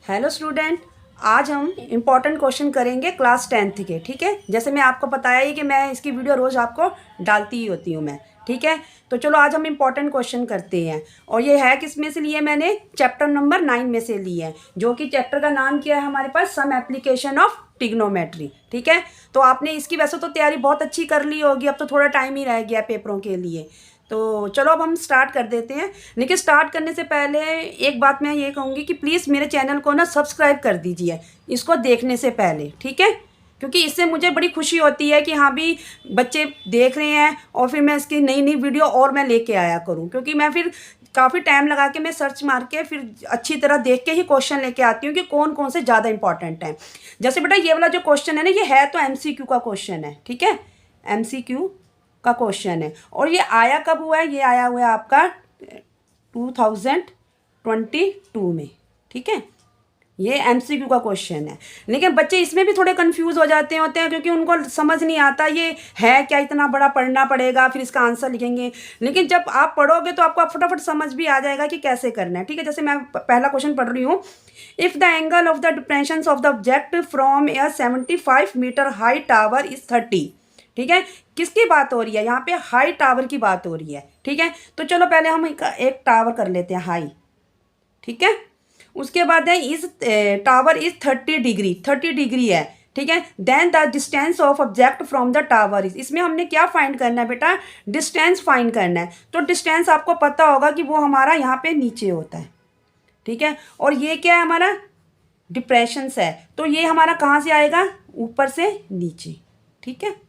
Hello student, आज हम important question करेंगे क्लास 10th के। ठीक है, जैसे मैं आपको बताया ही कि मैं इसकी वीडियो रोज़ आपको डालती ही होती हूँ मैं। ठीक है, तो चलो आज हम इम्पॉर्टेंट क्वेश्चन करते हैं। और ये है किस में से लिए, मैंने चैप्टर नंबर 9 में से लिए हैं, जो कि चैप्टर का नाम क्या है हमारे पास, सम एप्लीकेशन ऑफ ट्रिग्नोमेट्री। ठीक है, तो आपने इसकी वैसे तो तैयारी बहुत अच्छी कर ली होगी, अब तो थोड़ा टाइम ही रह गया पेपरों के लिए। तो चलो अब हम स्टार्ट कर देते हैं। लेकिन स्टार्ट करने से पहले एक बात मैं ये कहूँगी कि प्लीज़ मेरे चैनल को ना सब्सक्राइब कर दीजिए इसको देखने से पहले। ठीक है, क्योंकि इससे मुझे बड़ी खुशी होती है कि हाँ भी बच्चे देख रहे हैं और फिर मैं इसकी नई नई वीडियो और मैं लेके आया करूँ, क्योंकि मैं फिर काफ़ी टाइम लगा के मैं सर्च मार के फिर अच्छी तरह देख के ही क्वेश्चन लेके आती हूँ कि कौन कौन से ज़्यादा इंपॉर्टेंट हैं। जैसे बेटा ये वाला जो क्वेश्चन है ना, ये है तो MCQ का क्वेश्चन है। ठीक है, MCQ का क्वेश्चन है। और ये आया कब हुआ है, ये आया हुआ है आपका 2022 में। ठीक है, ये MCQ का क्वेश्चन है। लेकिन बच्चे इसमें भी थोड़े कंफ्यूज हो जाते होते हैं, क्योंकि उनको समझ नहीं आता ये है क्या, इतना बड़ा पढ़ना पड़ेगा फिर इसका आंसर लिखेंगे। लेकिन जब आप पढ़ोगे तो आपको फटाफट समझ भी आ जाएगा कि कैसे करना है। ठीक है, जैसे मैं पहला क्वेश्चन पढ़ रही हूँ। If the angle of the depression of the object from a 75 metre high tower is 30। ठीक है, किसकी बात हो रही है यहाँ पे, हाई टावर की बात हो रही है। ठीक है, तो चलो पहले हम एक टावर कर लेते हैं हाई। ठीक है, उसके बाद है इस टावर इज 30 डिग्री है। ठीक है, then the distance of object from the tower is, इसमें हमने क्या फाइंड करना है बेटा, डिस्टेंस फाइंड करना है। तो डिस्टेंस आपको पता होगा कि वो हमारा यहाँ पे नीचे होता है। ठीक है, और ये क्या है हमारा, डिप्रेशंस है, तो ये हमारा कहाँ से आएगा, ऊपर से नीचे। ठीक है,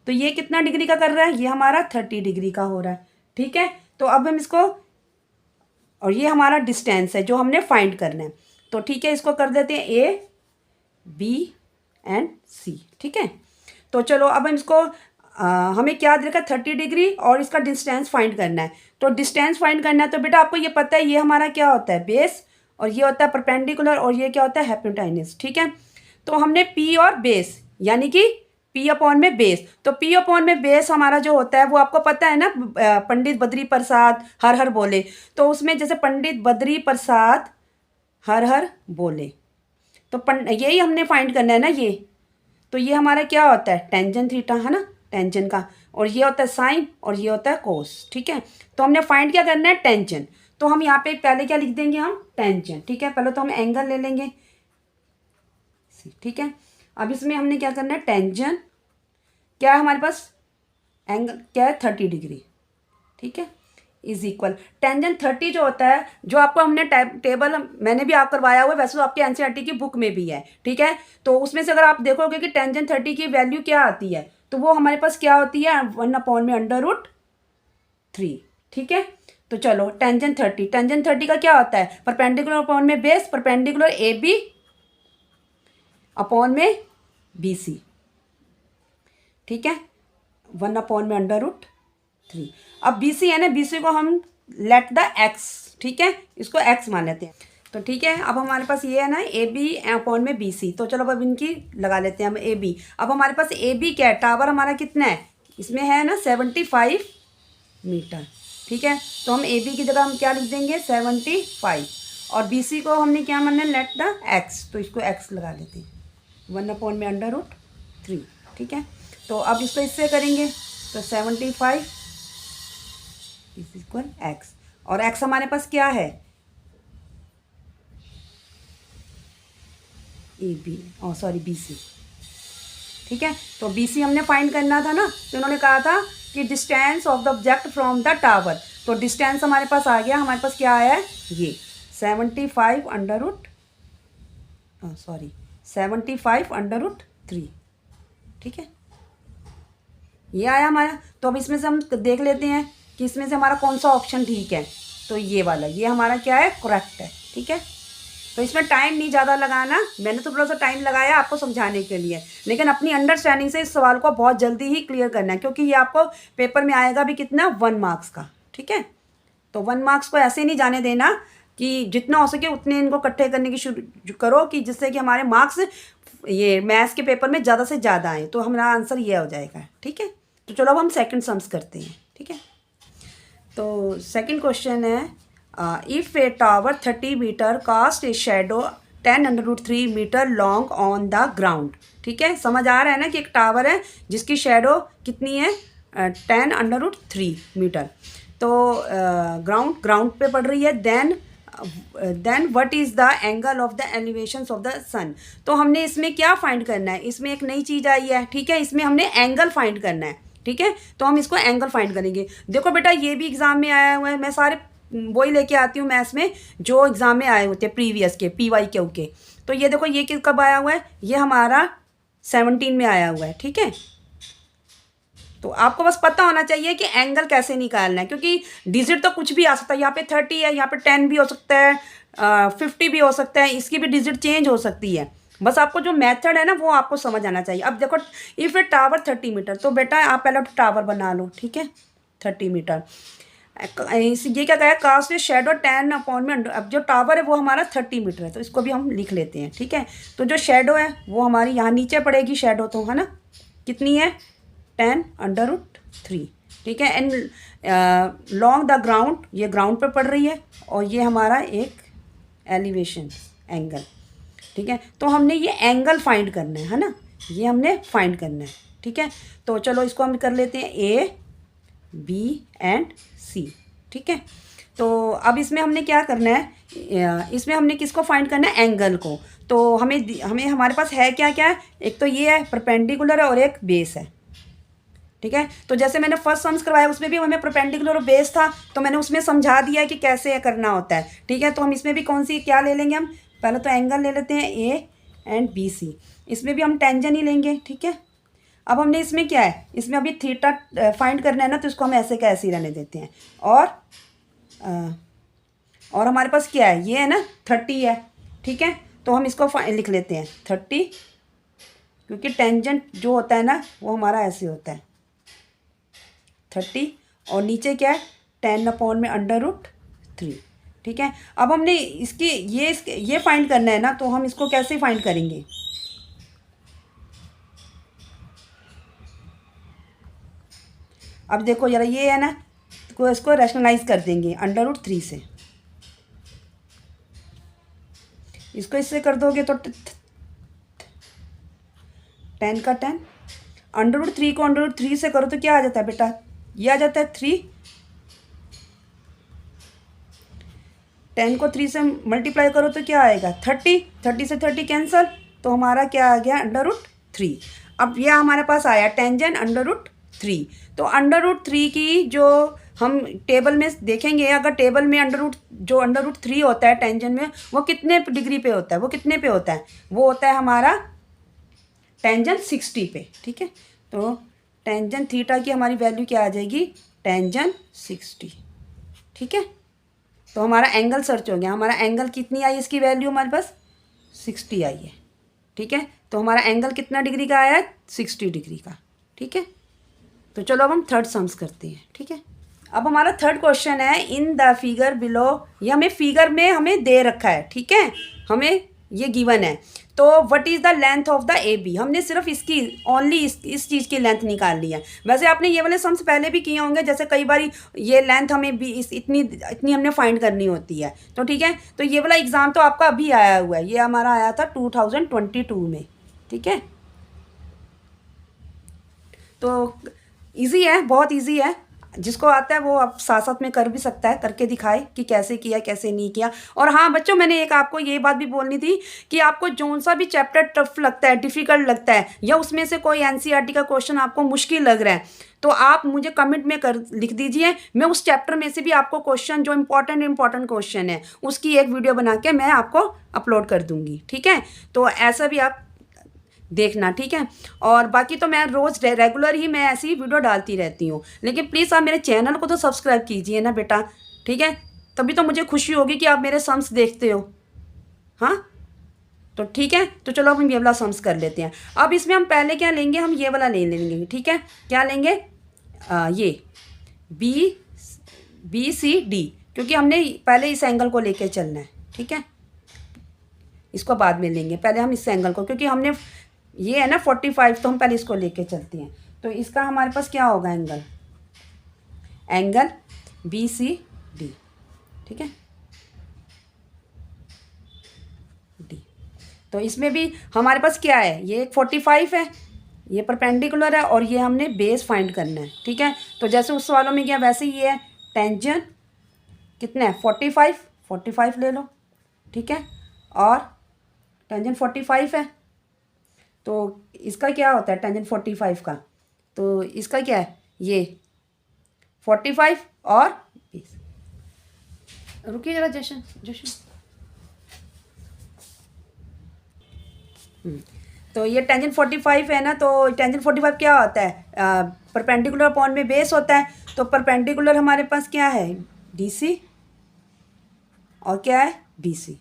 तो ये कितना डिग्री का कर रहा है, ये हमारा 30 डिग्री का हो रहा है। ठीक है, तो अब हम इसको, और ये हमारा डिस्टेंस है जो हमने फाइंड करना है। तो ठीक है, इसको कर देते हैं A, B एंड C। ठीक है, तो चलो अब हम इसको हमें क्या देखा, 30 डिग्री और इसका डिस्टेंस फाइंड करना है। तो डिस्टेंस फाइंड करना है, तो बेटा आपको ये पता है ये हमारा क्या होता है, बेस, और ये होता है परपेंडिकुलर, और ये क्या होता है, हाइपोटेन्यूज। ठीक है, तो हमने P और बेस यानी कि P अपॉन में बेस, तो P अपॉन में बेस हमारा जो होता है वो आपको पता है ना, पंडित बद्री प्रसाद हर हर बोले। तो उसमें जैसे पंडित बद्री प्रसाद हर हर बोले, तो यही हमने फाइंड करना है ना ये। तो ये हमारा क्या होता है, टेंजेंट थीटा है ना, टेंजेंट का, और ये होता है साइन, और ये होता है कोस। ठीक है, तो हमने फाइंड क्या करना है, टेंजेंट। तो हम यहाँ पे पहले क्या लिख देंगे, हम टेंजेंट। ठीक है, पहले तो हम एंगल ले लेंगे। ठीक है, अब इसमें हमने क्या करना है, टेंजेंट क्या है हमारे पास, एंगल क्या है, 30 डिग्री। ठीक है, इज इक्वल टेंजेंट 30 जो होता है, जो आपको हमने टेबल मैंने भी आप करवाया हुआ है, वैसे तो आपकी एनसीईआरटी की बुक में भी है। ठीक है, तो उसमें से अगर आप देखोगे कि टेंजेंट 30 की वैल्यू क्या आती है, तो वो हमारे पास क्या होती है, 1/√3। ठीक है, तो चलो टेंजेंट 30 का क्या होता है, परपेंडिकुलर अपॉन में बेस, परपेंडिकुलर AB अपॉन में BC। ठीक है, 1/√3। अब BC है ना, BC को हम लेट द x, ठीक है, इसको x मान लेते हैं। तो ठीक है, अब हमारे पास ये है ना AB अपॉन में BC, तो चलो अब इनकी लगा लेते हैं हम AB। अब हमारे पास AB क्या है, टावर हमारा कितना है, इसमें है ना 75 मीटर। ठीक है, तो हम AB की जगह हम क्या लिख देंगे, 75, और BC को हमने क्या मानना है, लेट द x, तो इसको x लगा लेते हैं, 1/√3। ठीक है, तो अब इसको इससे करेंगे, तो 75 इज इक्वल x, और x हमारे पास क्या है, BC। ठीक है, तो BC हमने फाइंड करना था ना, तो उन्होंने कहा था कि distance of the object from the tower, तो डिस्टेंस हमारे पास आ गया, हमारे पास क्या आया है, ये 75/√3। ठीक है, ये आया हमारा। तो अब इसमें से हम देख लेते हैं कि इसमें से हमारा कौन सा ऑप्शन ठीक है, तो ये वाला, ये हमारा क्या है, करेक्ट है। ठीक है, तो इसमें टाइम नहीं ज़्यादा लगाना, मैंने तो थोड़ा सा टाइम लगाया आपको समझाने के लिए, लेकिन अपनी अंडरस्टैंडिंग से इस सवाल को बहुत जल्दी ही क्लियर करना है, क्योंकि ये आपको पेपर में आएगा भी कितना, 1 मार्क्स का। ठीक है, तो 1 मार्क्स को ऐसे नहीं जाने देना, कि जितना हो सके उतने इनको इकट्ठे करने की शुरू करो, कि जिससे कि हमारे मार्क्स ये मैथ्स के पेपर में ज़्यादा से ज़्यादा आए, तो हमारा आंसर ये हो जाएगा। ठीक है, तो चलो अब हम सेकंड सम्स करते हैं। ठीक है, तो सेकंड क्वेश्चन है, if a tower 30 metre cast a shadow 10√3 metre long on the ground. ठीक है, समझ आ रहा है ना कि एक टावर है जिसकी शेडो कितनी है 10√3 मीटर। तो ग्राउंड पे पड़ रही है। Then what is the angle of the elevations of the sun. तो हमने इसमें क्या फाइंड करना है, इसमें एक नई चीज़ आई है। ठीक है, इसमें हमने एंगल फाइंड करना है। ठीक है, तो हम इसको एंगल फाइंड करेंगे। देखो बेटा, ये भी एग्जाम में आया हुआ है, मैं सारे वही लेके आती हूँ मैथ्स में जो एग्जाम में आए होते हैं प्रीवियस के PYQ के। तो ये देखो, ये कब आया हुआ है, ये हमारा 17 में आया हुआ है। ठीक है, तो आपको बस पता होना चाहिए कि एंगल कैसे निकालना है, क्योंकि डिजिट तो कुछ भी आ सकता है। यहाँ पे 30 है, यहाँ पे 10 भी हो सकता है, 50 भी हो सकता है, इसकी भी डिजिट चेंज हो सकती है। बस आपको जो मेथड है ना वो आपको समझ आना चाहिए। अब देखो, इफ़ ए टावर 30 मीटर, तो बेटा आप पहले टावर बना लो। ठीक है, 30 मीटर। ये क्या कहा है, कास्ट ए शेडो 10 अपॉन में। अब जो टावर है वो हमारा 30 मीटर है, तो इसको भी हम लिख लेते हैं। ठीक है, तो जो शेडो है वो हमारी यहाँ नीचे पड़ेगी शेडो, तो है ना, कितनी है 10√3। ठीक है, एंड लॉन्ग द ग्राउंड, ये ग्राउंड पे पड़ रही है, और ये हमारा एक एलिवेशन एंगल। ठीक है, तो हमने ये एंगल फाइंड करना है ना, ये हमने फाइंड करना है। ठीक है, तो चलो इसको हम कर लेते हैं A, B एंड C। ठीक है, तो अब इसमें हमने क्या करना है, इसमें हमने किसको फाइंड करना है, एंगल को। तो हमें हमारे पास है क्या क्या है, एक तो ये है परपेंडिकुलर और एक बेस है। ठीक है, तो जैसे मैंने फर्स्ट सम्स करवाया उसमें भी हमें परपेंडिकुलर और बेस था, तो मैंने उसमें समझा दिया है कि कैसे करना होता है। ठीक है, तो हम इसमें भी कौन सी क्या ले लेंगे, हम पहले तो एंगल ले लेते हैं A एंड BC। इसमें भी हम टेंजन ही लेंगे। ठीक है, अब हमने इसमें क्या है, इसमें अभी थीटा फाइंड करना है ना, तो इसको हम ऐसे का ऐसे ही रहने देते हैं। और हमारे पास क्या है, ये है ना 30 है। ठीक है, तो हम इसको लिख लेते हैं 30, क्योंकि टेंजेंट जो होता है ना वो हमारा ऐसे होता है 30, और नीचे क्या है 10 अपॉन में √3। ठीक है, अब हमने ये फाइंड करना है ना, तो हम इसको कैसे फाइंड करेंगे, अब देखो जरा, ये है ना, तो इसको रैशनलाइज कर देंगे √3 से। इसको इससे कर दोगे तो 10 का 10, √3 को √3 से करो तो क्या आ जाता है बेटा, ये आ जाता है 3। 10 को 3 से मल्टीप्लाई करो तो क्या आएगा 30। 30 से 30 कैंसल, तो हमारा क्या आ गया √3। अब यह हमारे पास आया टेंजेंट √3। तो √3 की जो हम टेबल में देखेंगे, अगर टेबल में जो √3 होता है टेंजेंट में, वो कितने डिग्री पे होता है, वो कितने पे होता है, वो होता है हमारा टेंजेंट 60 पे। ठीक है, तो टेंजेंट थीटा की हमारी वैल्यू क्या आ जाएगी, टेंजेंट 60। ठीक है, तो हमारा एंगल सर्च हो गया। हमारा एंगल कितनी आई, इसकी वैल्यू हमारे पास 60 आई है। ठीक है, तो हमारा एंगल कितना डिग्री का आया है, 60 डिग्री का। ठीक है, तो चलो अब हम थर्ड सम्स करते हैं। ठीक है, अब हमारा थर्ड क्वेश्चन है, इन द फिगर बिलो। ये हमें फिगर में हमें दे रखा है। ठीक है, हमें ये गिवन है। तो what is the length of the AB, हमने सिर्फ इसकी ओनली इस चीज़ की लेंथ निकाल ली है। वैसे आपने ये वाले सम्स पहले भी किए होंगे, जैसे कई बार ये लेंथ हमें भी इतनी हमने फाइंड करनी होती है। तो ठीक है, तो ये वाला एग्ज़ाम तो आपका अभी आया हुआ है, ये हमारा आया था 2022 में। ठीक है, तो ईजी है, बहुत ईजी है, जिसको आता है वो आप साथ साथ में कर भी सकता है, करके दिखाए कि कैसे किया कैसे नहीं किया। और हाँ बच्चों, मैंने एक आपको ये बात भी बोलनी थी कि आपको जौन सा भी चैप्टर टफ लगता है, डिफ़िकल्ट लगता है, या उसमें से कोई NCERT का क्वेश्चन आपको मुश्किल लग रहा है, तो आप मुझे कमेंट में लिख दीजिए। मैं उस चैप्टर में से भी आपको क्वेश्चन जो इंपॉर्टेंट क्वेश्चन है उसकी एक वीडियो बना के मैं आपको अपलोड कर दूँगी। ठीक है, तो ऐसा भी आप देखना। ठीक है, और बाकी तो मैं रोज़ रेगुलर ही मैं ऐसी वीडियो डालती रहती हूँ, लेकिन प्लीज़ आप मेरे चैनल को तो सब्सक्राइब कीजिए ना बेटा। ठीक है, तभी तो मुझे खुशी होगी कि आप मेरे सम्स देखते हो। हाँ, तो ठीक है, तो चलो अब हम ये वाला सम्स कर लेते हैं। अब इसमें हम पहले क्या लेंगे, हम ये वाला ले लेंगे। ठीक है, क्या लेंगे, ये BCD, क्योंकि हमने पहले इस एंगल को लेके चलना है। ठीक है, इसको बाद में लेंगे, पहले हम इस एंगल को, क्योंकि हमने ये है ना 45, तो हम पहले इसको लेके चलते हैं। तो इसका हमारे पास क्या होगा, एंगल BCD। ठीक है, D। तो इसमें भी हमारे पास क्या है, ये एक 45 है, ये परपेंडिकुलर है और ये हमने बेस फाइंड करना है, ठीक है। तो जैसे उस सवालों में किया वैसे ही है, टेंजेंट कितना है 45 ले लो, ठीक है। और टेंजेंट 45 है, तो इसका क्या होता है टेंजेंट 45 का, तो इसका क्या है ये 45 और 20। रुकिए जरा जशन जशन। तो ये टेंजेंट 45 है ना, तो टेंजेंट 45 क्या होता है, परपेंडिकुलर अपॉन में बेस होता है। तो परपेंडिकुलर हमारे पास क्या है DC और क्या है BC,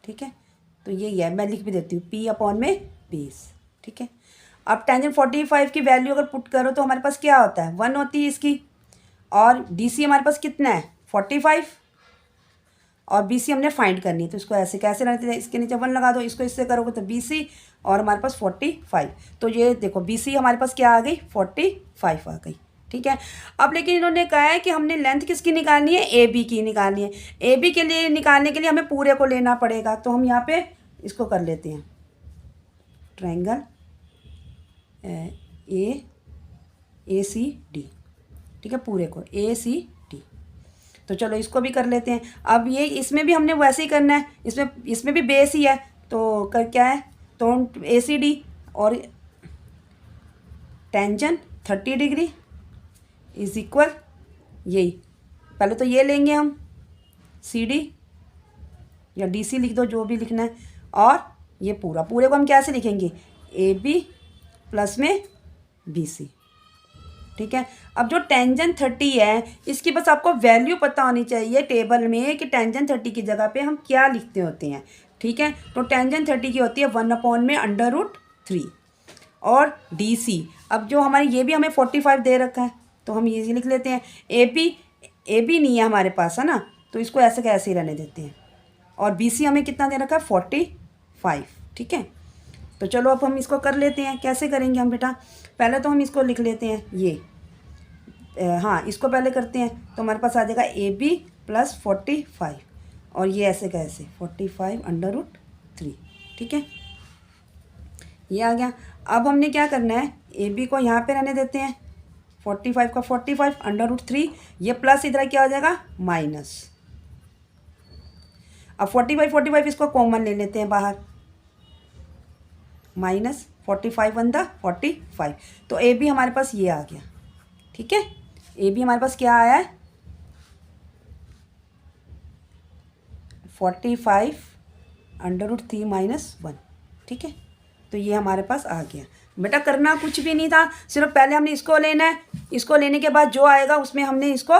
ठीक है। तो ये है, मैं लिख भी देती हूँ P अपॉन में बेस, ठीक है। अब टेंजेंट 45 की वैल्यू अगर पुट करो तो हमारे पास क्या होता है 1 होती है इसकी, और DC हमारे पास कितना है 45 और BC हमने फाइंड करनी है। तो इसको ऐसे कैसे रहते हैं, इसके नीचे 1 लगा दो, इसको इससे करोगे तो BC और हमारे पास 45। तो ये देखो BC हमारे पास क्या आ गई 45 आ गई, ठीक है। अब लेकिन इन्होंने कहा है कि हमने लेंथ किसकी निकालनी है AB की निकालनी है। AB के लिए निकालने के लिए हमें पूरे को लेना पड़ेगा, तो हम यहाँ पे इसको कर लेते हैं ट्रायंगल ACD, ठीक है, पूरे को ACD। तो चलो इसको भी कर लेते हैं। अब ये इसमें भी हमने वैसे ही करना है, इसमें भी बेस ही है, तो कर क्या है तो ACD और टेंजेंट 30 डिग्री इज इक्वल, यही पहले तो ये लेंगे हम CD या DC लिख दो जो भी लिखना है, और ये पूरे को हम कैसे लिखेंगे AB प्लस में BC, ठीक है। अब जो टेंजेंट 30 है इसकी बस आपको वैल्यू पता होनी चाहिए टेबल में कि टेंजेंट 30 की जगह पे हम क्या लिखते होते हैं, ठीक है। तो टेंजेंट 30 की होती है 1 अपॉन में √3 और DC। अब जो हमारी ये भी हमें 45 दे रखा है तो हम ये लिख लेते हैं AB नहीं है हमारे पास, है ना, तो इसको ऐसे कैसे ही रहने देते हैं, और BC हमें कितना दे रखा है 45, ठीक है। तो चलो अब हम इसको कर लेते हैं, कैसे करेंगे हम बेटा, पहले तो हम इसको लिख लेते हैं ये हाँ इसको पहले करते हैं, तो हमारे पास आ जाएगा AB प्लस 45 और ये ऐसे कैसे 45 √3, ठीक है, ये आ गया। अब हमने क्या करना है AB को यहाँ पे रहने देते हैं 45 का 45 √3, ये प्लस इधर क्या हो जाएगा माइनस। अब 45 इसको कॉमन ले लेते हैं बाहर, माइनस 45 × 45, तो AB हमारे पास ये आ गया, ठीक है। AB हमारे पास क्या आया है 45 √3 - 1, ठीक है। तो ये हमारे पास आ गया। बेटा करना कुछ भी नहीं था, सिर्फ पहले हमने इसको लेना है, इसको लेने के बाद जो आएगा उसमें हमने इसको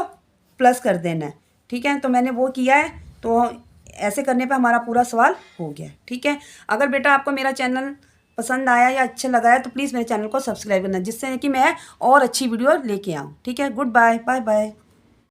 प्लस कर देना है, ठीक है। तो मैंने वो किया है, तो ऐसे करने पे हमारा पूरा सवाल हो गया, ठीक है। अगर बेटा आपको मेरा चैनल पसंद आया या अच्छा लगा है तो प्लीज़ मेरे चैनल को सब्सक्राइब करना, जिससे कि मैं और अच्छी वीडियो लेके आऊँ, ठीक है। Good bye, bye bye.